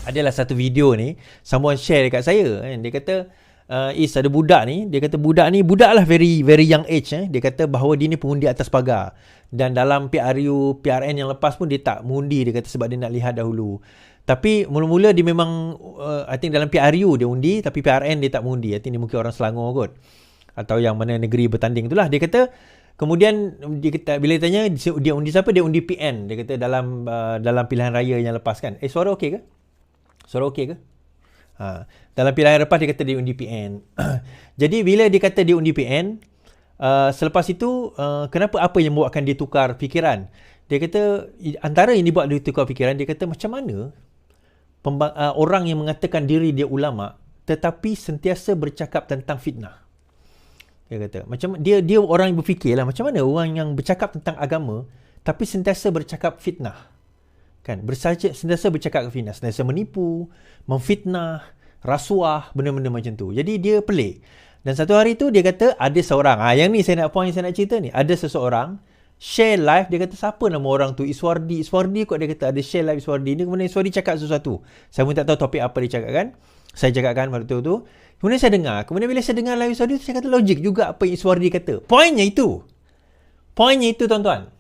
adalah satu video ni, someone share dekat saya kan. Dia kata Is ada budak ni, dia kata budak lah very very young age dia kata bahawa dia ni pengundi atas pagar, dan dalam PRU PRN yang lepas pun dia tak mengundi, dia kata sebab dia nak lihat dahulu. Tapi mula-mula dia memang I think dalam PRU dia undi, tapi PRN dia tak mengundi. I think dia mungkin orang Selangor kot, atau yang mana negeri bertanding itulah. Dia kata kemudian dia kata, bila dia tanya dia undi siapa, dia undi PN. Dia kata dalam pilihan raya yang lepas kan. Suara okey ke? Suara okey ke? Dalam pilihan lepas dia kata dia undi PN. Jadi bila dia kata dia undi PN, selepas itu kenapa, apa yang membuatkan dia tukar fikiran? Dia kata antara yang dibuat dia tukar fikiran, dia kata macam mana orang yang mengatakan diri dia ulama tetapi sentiasa bercakap tentang fitnah. Dia kata macam dia orang yang berfikirlah macam mana orang yang bercakap tentang agama tapi sentiasa bercakap fitnah. Kan, sentiasa bercakap fitnah, sentiasa menipu, memfitnah, rasuah, benda-benda macam tu. Jadi dia pelik. Dan satu hari tu dia kata ada seorang, yang ni saya nak cerita ni, ada seseorang share live, dia kata siapa nama orang tu, Iswardi kot, dia kata ada share live Iswardi ni, kemudian Iswardi cakap sesuatu. Saya pun tak tahu topik apa dia cakap kan. Saya cakap kan waktu tu. Kemudian saya dengar. Kemudian bila saya dengar live Iswardi tu, saya kata logik juga apa yang Iswardi kata. Poinnya itu tuan-tuan.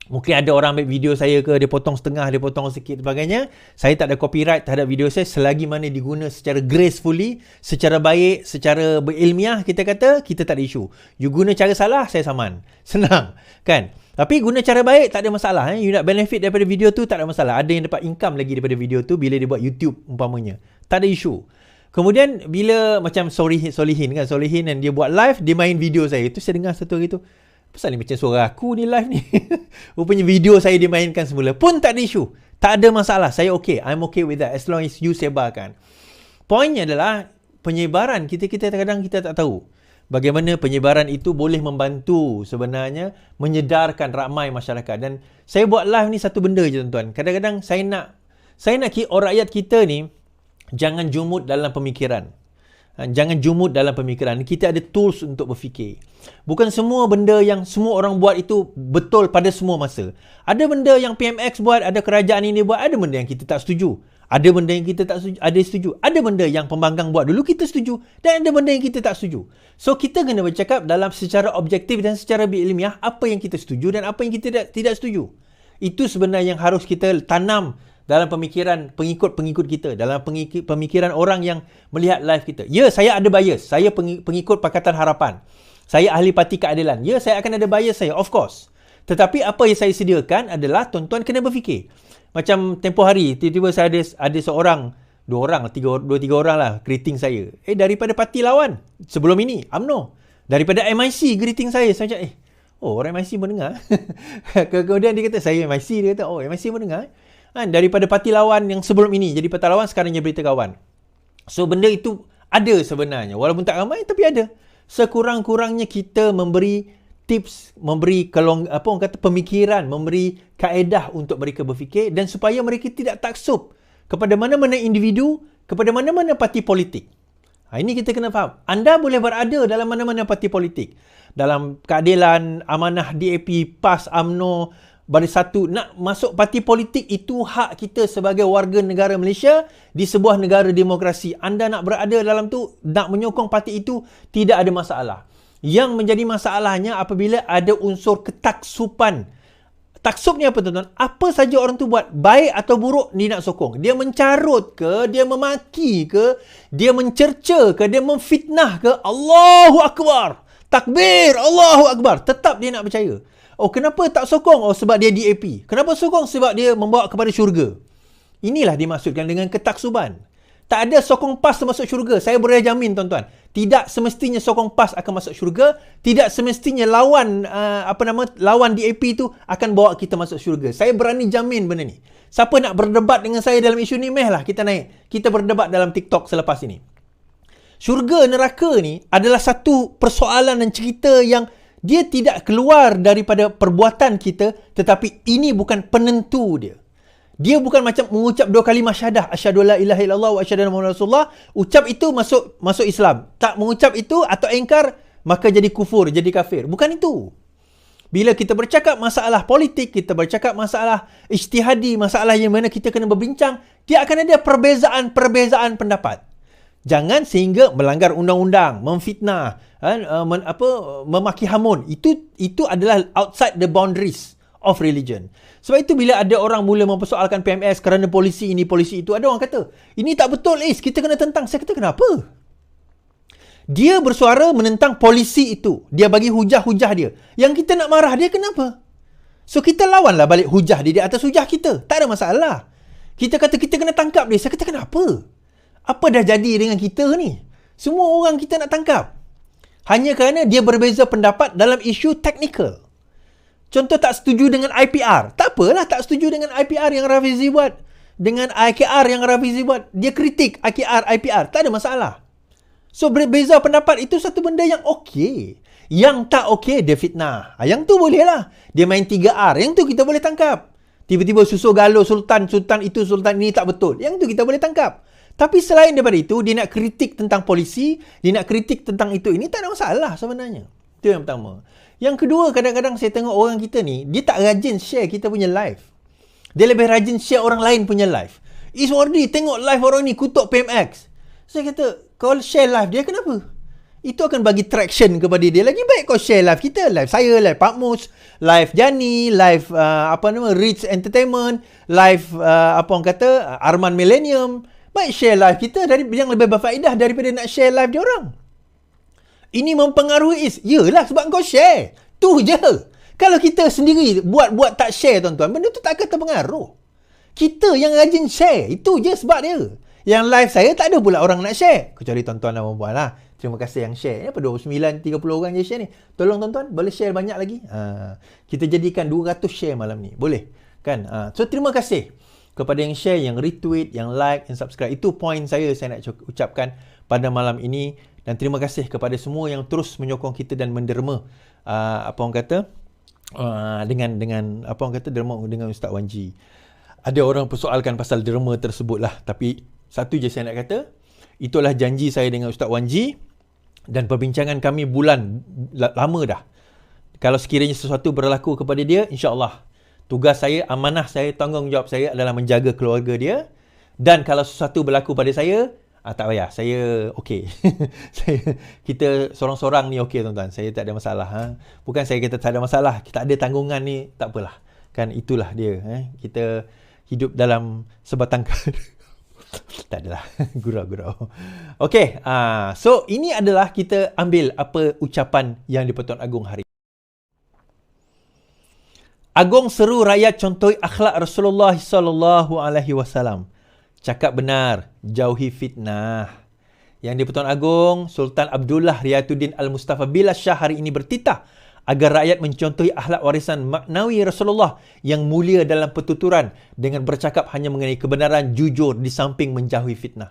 Mungkin ada orang ambil video saya ke, dia potong setengah, dia potong sikit sebagainya. Saya tak ada copyright terhadap video saya selagi mana diguna secara gracefully, secara baik, secara berilmiah, kita kata, kita tak ada isu. You guna cara salah, saya saman. Senang, kan? Tapi guna cara baik, tak ada masalah. You nak benefit daripada video tu, tak ada masalah. Ada yang dapat income lagi daripada video tu bila dia buat YouTube umpamanya. Tak ada isu. Kemudian bila macam Solihin dan dia buat live, dia main video saya. Itu saya dengar satu hari tu. Pasal ni macam suara aku ni live ni. Rupanya video saya dimainkan semula. Pun tak ada isu. Tak ada masalah. Saya okay. I'm okay with that. As long as you sebarkan. Poinnya adalah penyebaran. Kita kadang-kadang kita tak tahu. Bagaimana penyebaran itu boleh membantu sebenarnya menyedarkan ramai masyarakat. Dan saya buat live ni satu benda je tuan-tuan. Kadang-kadang saya nak orang rakyat kita ni jangan jumut dalam pemikiran. Jangan jumut dalam pemikiran. Kita ada tools untuk berfikir. Bukan semua benda yang semua orang buat itu betul pada semua masa. Ada benda yang PMX buat, ada kerajaan ini buat, ada benda yang kita tak setuju. Ada benda yang kita tak setuju, ada setuju. Ada benda yang pembangkang buat dulu kita setuju, dan ada benda yang kita tak setuju. So kita kena bercakap dalam secara objektif dan secara ilmiah apa yang kita setuju dan apa yang kita tidak setuju. Itu sebenarnya yang harus kita tanam dalam pemikiran pengikut-pengikut kita, dalam pemikiran orang yang melihat live kita. Ya, saya ada bias. Saya pengikut Pakatan Harapan. Saya ahli Parti Keadilan. Ya, saya akan ada bias saya, of course. Tetapi apa yang saya sediakan adalah tuan-tuan kena berfikir. Macam tempoh hari, tiba-tiba saya ada seorang, dua tiga orang lah greeting saya. Daripada parti lawan. Sebelum ini, UMNO. Daripada MIC greeting saya. Saya macam, orang MIC mendengar. Kemudian dia kata, saya MIC. Dia kata, MIC mendengar. Daripada parti lawan yang sebelum ini jadi parti lawan, sekarang jadi Berita Kawan. So benda itu ada sebenarnya, walaupun tak ramai tapi ada. Sekurang-kurangnya kita memberi tips, memberi pemikiran, memberi kaedah untuk mereka berfikir, dan supaya mereka tidak taksub kepada mana-mana individu, kepada mana-mana parti politik. Ini kita kena faham. Anda boleh berada dalam mana-mana parti politik. Dalam Keadilan, Amanah, DAP, PAS, UMNO, Baris Satu. Nak masuk parti politik itu hak kita sebagai warga negara Malaysia di sebuah negara demokrasi. Anda nak berada dalam tu, nak menyokong parti itu, tidak ada masalah. Yang menjadi masalahnya apabila ada unsur ketaksupan. Taksub ni apa tuan-tuan? Apa saja orang tu buat, baik atau buruk, dia nak sokong. Dia mencarut ke, dia memaki ke, dia mencerca ke, dia memfitnah ke, Allahu Akbar, takbir, Allahu Akbar, tetap dia nak percaya. Kenapa tak sokong? Sebab dia DAP. Kenapa sokong? Sebab dia membawa kepada syurga. Inilah dimaksudkan dengan ketaksuban. Tak ada sokong PAS masuk syurga. Saya boleh jamin tuan-tuan. Tidak semestinya sokong PAS akan masuk syurga. Tidak semestinya lawan DAP itu akan bawa kita masuk syurga. Saya berani jamin benda ni. Siapa nak berdebat dengan saya dalam isu ni, meh lah kita naik. Kita berdebat dalam TikTok selepas ini. Syurga neraka ni adalah satu persoalan dan cerita yang dia tidak keluar daripada perbuatan kita, tetapi ini bukan penentu dia. Dia bukan macam mengucap 2 kalimah syahadah, asyhadu alla ilaha illallah wa asyhadu anna muhammadar rasulullah, ucap itu masuk Islam. Tak mengucap itu atau engkar, maka jadi kufur, jadi kafir. Bukan itu. Bila kita bercakap masalah politik, kita bercakap masalah ijtihadi, masalah yang mana kita kena berbincang, dia akan ada perbezaan pendapat. Jangan sehingga melanggar undang-undang, memfitnah, memaki hamun. Itu adalah outside the boundaries of religion. Sebab itu bila ada orang mula mempersoalkan PMS kerana polisi ini, polisi itu, ada orang kata, ini tak betul, kita kena tentang. Saya kata, kenapa? Dia bersuara menentang polisi itu. Dia bagi hujah-hujah dia. Yang kita nak marah dia, kenapa? So, kita lawanlah balik hujah dia di atas hujah kita. Tak ada masalah. Kita kata kita kena tangkap dia. Saya kata, kenapa? Apa dah jadi dengan kita ni? Semua orang kita nak tangkap. Hanya kerana dia berbeza pendapat dalam isu teknikal. Contoh, tak setuju dengan IPR. Tak apalah tak setuju dengan IPR yang Rafizi buat. Dengan IKR yang Rafizi buat. Dia kritik IPR. Tak ada masalah. So, berbeza pendapat itu satu benda yang okey. Yang tak okey, dia fitnah. Yang tu boleh lah. Dia main 3R. Yang tu kita boleh tangkap. Tiba-tiba susul galuh sultan itu, sultan ini tak betul. Yang tu kita boleh tangkap. Tapi selain daripada itu, dia nak kritik tentang polisi, dia nak kritik tentang itu. Ini tak ada masalah sebenarnya. Itu yang pertama. Yang kedua, kadang-kadang saya tengok orang kita ni, dia tak rajin share kita punya live. Dia lebih rajin share orang lain punya live. Iswardi, tengok live orang ni kutuk PMX. Saya kata, kau share live dia kenapa? Itu akan bagi traction kepada dia. Lagi baik kau share live kita. Live saya, live Pak Mus, live Jani, live Rich Entertainment, live Arman Millennium. Baik share live kita yang lebih berfaedah daripada nak share live dia orang. Ini mempengaruhi Yelah sebab kau share. Tu je. Kalau kita sendiri buat tak share tuan-tuan, benda tu tak akan terpengaruh. Kita yang rajin share. Itu je sebab dia. Yang live saya tak ada pula orang nak share. Kecuali tuan-tuan dan puan-puan lah. Terima kasih yang share. Apa 29, 30 orang je share ni. Tolong tuan-tuan, boleh share banyak lagi. Kita jadikan 200 share malam ni. Boleh? Kan? So, terima kasih kepada yang share, yang retweet, yang like, yang subscribe. Itu point saya nak ucapkan pada malam ini. Dan terima kasih kepada semua yang terus menyokong kita dan menderma derma dengan Ustaz Wan G. Ada orang persoalkan pasal derma tersebut lah. Tapi satu je saya nak kata, itulah janji saya dengan Ustaz Wan G dan perbincangan kami bulan lama dah. Kalau sekiranya sesuatu berlaku kepada dia, insya-Allah tugas saya, amanah saya, tanggungjawab saya adalah menjaga keluarga dia. Dan kalau sesuatu berlaku pada saya, tak payah, saya okey. Kita sorang-sorang ni okey tuan-tuan. Saya tak ada masalah. Bukan saya kata tak ada masalah, kita ada tanggungan ni, tak apalah. Kan itulah dia. Kita hidup dalam sebatang tak adalah gurau-gurau. Okey, so ini adalah kita ambil apa ucapan yang di-Pertuan Agong hari. Agong seru rakyat contohi akhlak Rasulullah sallallahu alaihi wasallam. Cakap benar, jauhi fitnah. Yang di-Pertuan Agong Sultan Abdullah Riyatuddin Al-Mustafa Billah Shah hari ini bertitah agar rakyat mencontohi akhlak warisan maknawi Rasulullah yang mulia dalam pertuturan dengan bercakap hanya mengenai kebenaran, jujur di samping menjauhi fitnah.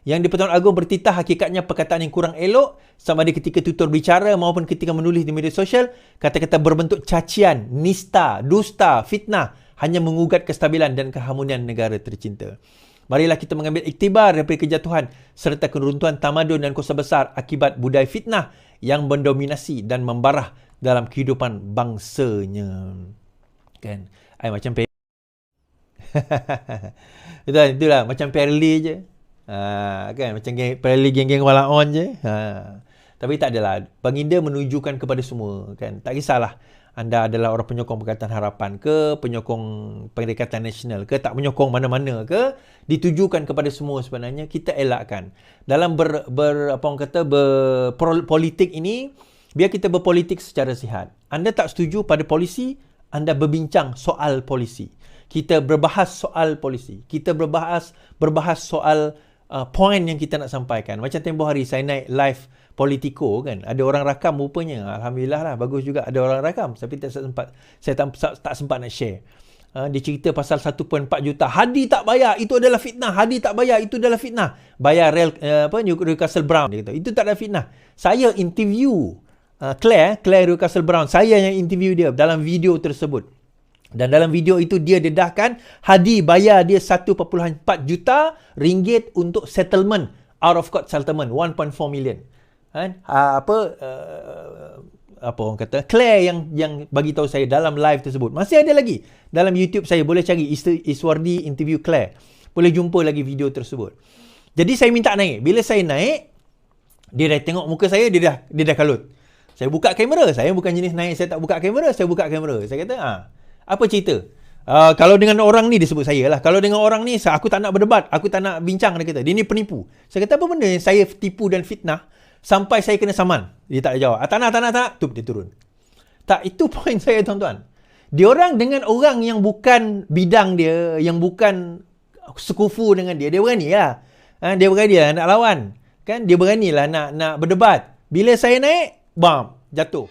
Yang di-Pertuan Agong bertitah hakikatnya perkataan yang kurang elok sama ada ketika tutur bicara maupun ketika menulis di media sosial, kata-kata berbentuk cacian, nista, dusta, fitnah hanya mengugat kestabilan dan keharmonian negara tercinta. Marilah kita mengambil iktibar daripada kejatuhan serta keruntuhan tamadun dan kuasa besar akibat budaya fitnah yang mendominasi dan membarah dalam kehidupan bangsanya. Kan? Macam itulah macam Perli je. Kan macam Perli geng-geng walaon je. Tapi tak adalah. Baginda menunjukkan kepada semua, kan. Tak kisahlah anda adalah orang penyokong Pakatan Harapan ke, penyokong Perikatan Nasional ke, tak menyokong mana-mana ke, ditujukan kepada semua sebenarnya kita elakkan. Dalam berpolitik ini, biar kita berpolitik secara sihat. Anda tak setuju pada polisi, anda berbincang soal polisi. Kita berbahas soal polisi. Kita berbahas soal poin yang kita nak sampaikan. Macam tempoh hari saya naik live Politico kan, ada orang rakam rupanya. Alhamdulillah lah, bagus juga ada orang rakam. Tapi saya tak sempat nak share. Dia cerita pasal 1.4 juta. Hadi tak bayar, itu adalah fitnah. Hadi tak bayar, itu adalah fitnah. Bayar Newcastle Brown. Dia kata, itu tak ada fitnah. Saya interview Claire Newcastle Brown. Saya yang interview dia dalam video tersebut. Dan dalam video itu dia dedahkan Hadi bayar dia 1.4 juta ringgit untuk settlement, out of court settlement, 1.4 million. apa orang kata, Claire yang bagi tahu saya dalam live tersebut. Masih ada lagi dalam YouTube saya, boleh cari Iswardi interview Claire. Boleh jumpa lagi video tersebut. Jadi saya minta naik. Bila saya naik, dia dah tengok muka saya, dia dah kalut. Saya buka kamera. Saya bukan jenis naik saya tak buka kamera, saya buka kamera. Saya kata, apa cerita? Kalau dengan orang ni, dia sebut saya lah. Kalau dengan orang ni, aku tak nak berdebat, aku tak nak bincang, dia kata. Dia ni penipu. Saya kata, apa benda yang saya tipu dan fitnah sampai saya kena saman? Dia tak jawab. Tak nak. Tup, dia turun. Tak, itu poin saya, tuan-tuan. Diorang dengan orang yang bukan bidang dia, yang bukan sekufu dengan dia berani lah. Dia berani lah nak lawan. Kan? Dia berani lah nak berdebat. Bila saya naik, bam, jatuh.